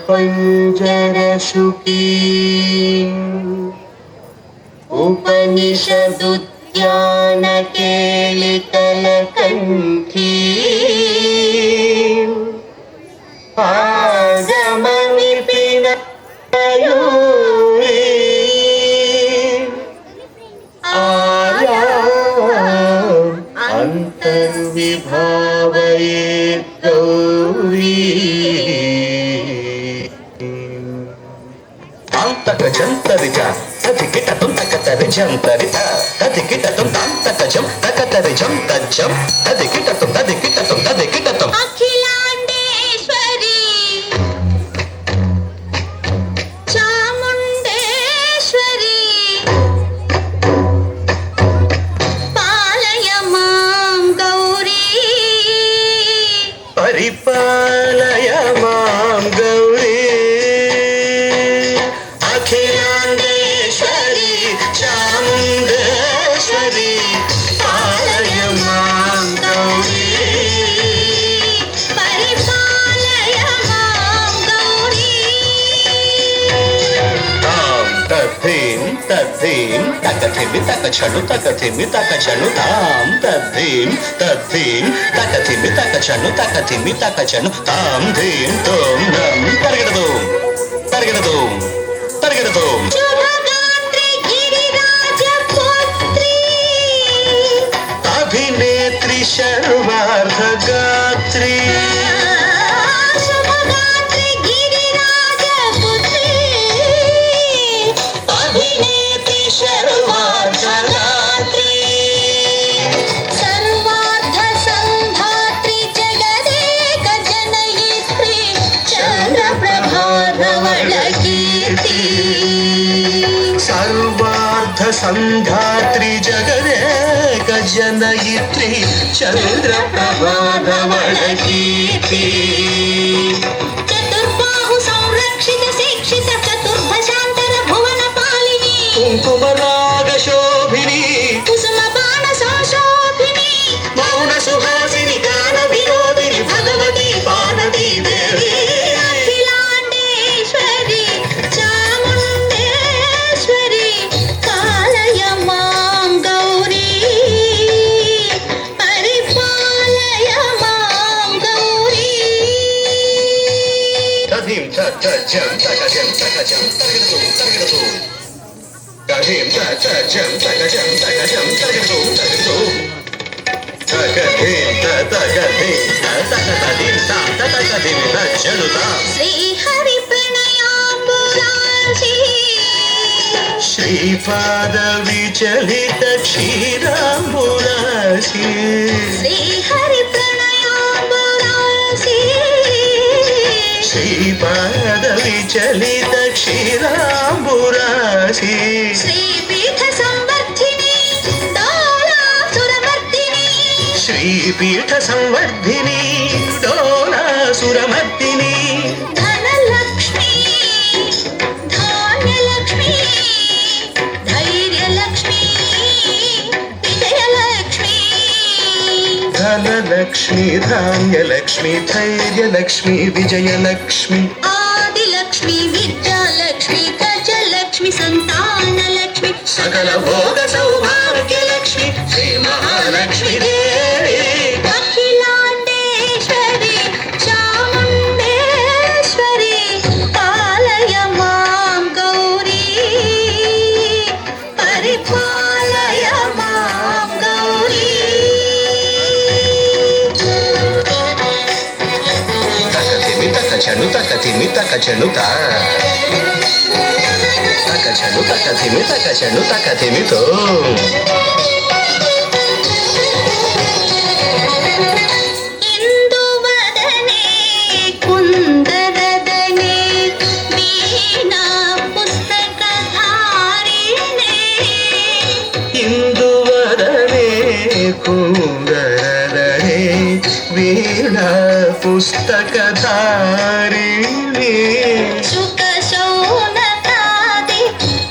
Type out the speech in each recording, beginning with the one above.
पञ्जरशुकी उपनिषदुद्यानकेलिकलकण्ठी आगमविपिनयूरी अंतर्विभावयेत् गौरी तक जंतरिज तदिकिट तुम तकतर जंतरित तदिकिट तुम तक जम तकतर जम तजम तदिकिट तुम अखिलांडेश्वरी चामुंडेश्वरी पालय मां गौरी परिपालय मां गौरी अखिलांडेश्वरी चामुंडेश्वरी पालय मां गौरी परिपालय मां गौरी ताम तद्धीम तद्धीम तकथिमि तकचनु तकथिमि तकचनु ताम तद्धीम तद्धीम तकथिमि तकचनु तकथिमि तकचनु ताम धीम तोम नम तरगडदोम तरगडदोम तरगडदोम शुभगात्री गिरिराजपुत्री अभिनेत्री सर्वार्धगात्री शुभगात्री गिरिराजपुत्री अभिनेत्री सर्वार्धगात्री सर्वार्थ संधात्री जगदेक जनयित्री चन्द्रप्रभाधवल कीर्ति सर्वार्थ संधात्री जगदेक जनयित्री चन्द्रप्रभाधवल कीर्ति चतुर्बाहु संरक्षित शिक्षित चतुर्भशान्तर भुवन पालिनी कुङ्कुमराग शोभिनी कुसुम बाण संशोभिनी मौन सुहासिनी गान विनोदिनी भगवती पार्वती देवी अखिलांडेश्वरी चामुंडेश्वरी पालय मां गौरी परिपालय मां गौरी तधीं तजं तकजं तकजं तर्गतुं तर्गतुं तधीं तजं तकजं तकजं तर्गतुं तर्गतुं तकधीं तकधीं तकधीं तां तकधीं तजनुतां श्रीहरि प्रणयाम्बुराशी श्रीपाद विचलित क्षीराम्बुराशी श्रीहरि प्रणयाम्बुराशी श्रीपाद विचलित क्षीराम्बुराशी श्रीपीठ संवर्धिनी डोलासुरमर्दिनी श्रीपीठ संवर्धिनी डोलासुरमर्दिनी धनलक्ष्मी धान्यलक्ष्मी धैर्यलक्ष्मी विजयलक्ष्मी धनलक्ष्मी धान्यलक्ष्मी धैर्यलक्ष्मी विजयलक्ष्मी आदिलक्ष्मी विद्यालक्ष्मी गजलक्ष्मी संतानलक्ष्मी सकल भोग सौभाग्यलक्ष्मी श्री महालक्ष्मी देवी अखिलांडेश्वरी चामुंडेश्वरी पालय मां गौरी परिपालय मां गौरी तकथिमि तकचनु तकथिमि तकचनु ता तकचनु तकथिमि तकचनु तकथिमि तो इंदुवदने कुंदरदने वीणा पुस्तकधारिणे इंदुवदने कुंदरदने वीणा पुस्तकधारिणी शुक शौनकादि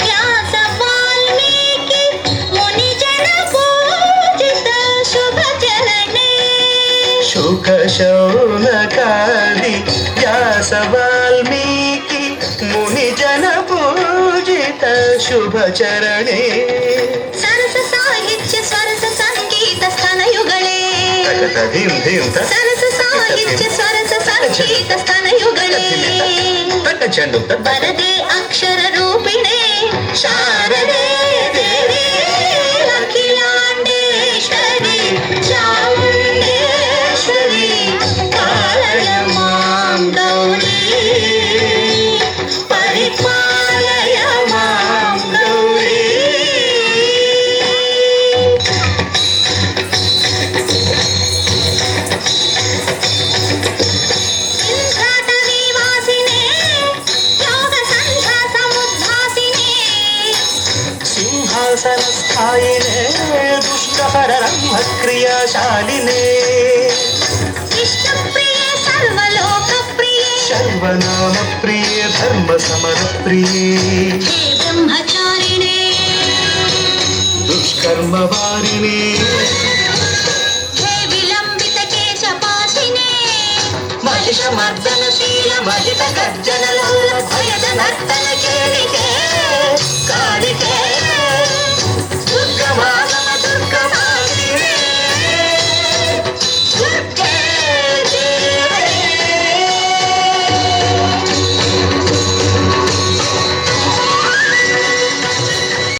व्यास वाल्मीकि मुनिजन पूजित शुभ चरणे शुक शौनकादि व्यास वाल्मीकि ವಂದಿತ ಶುಭ ಚರಣೆ ಸರಸ ಸಾಹಿತ್ಯ ಸ್ವರಸ ಸಂಗೀತ ಸ್ತನಯುಗಳೇ ತಕತ ಧೀಂ ಧೀಂ ತ ಸರಸ ಸಾಹಿತ್ಯ ಸ್ವರಸ ಸಂಗೀತ ಸ್ತನಯುಗಳೇ ತಟ ಚೆಂಡು ತ ಬರದೆ ಅಕ್ಷರ ರೂಪಿಣೆ ಶಾರದೆ ದೇವಿ ಅಖಿಲಾಂಡೇಶ್ವರಿ ಚಾಮುಂಡೇಶ್ವರಿ ಕಾಲಯ ಮಾಂ ಗೌರಿ ಪರಿಪಾಲಯ ಮಾಂ ಗೌರಿ ಸಿಂಹಾಟವಿ ವಾಸಿನೇ ಯೋಗ ಸಂಧ್ಯಾ ಸಮುದ್ಭಾಸಿನೇ ಸಿಂಹಾಸನ ಸ್ಥಾಯಿನೇ ದುಷ್ಟಹರ ರಂಭ ಕ್ರಿಯಾಶಾಲಿನೇ ವಿಷ್ಣುಪ್ರಿಯೆ ಸರ್ವಲೋಕಪ್ರಿಯೆ ಸರ್ವನಾಮ ಪ್ರಿಯೇ ಧರ್ಮ ಸಮರ ಪ್ರಿಯೇ ಹೇ ಬ್ರಹ್ಮಚಾರಿಣೇ ದುಷ್ಕರ್ಮ ವಾರಿಣೇ ಹೇ ವಿಲಂಬಿತ ಕೇಶಪಾಸಿನೇ ಮಹಿಷ ಮರ್ದನಶೀಲ ಮಹಿತ ಗರ್ಜನ ಲೋಲ ಭಯದ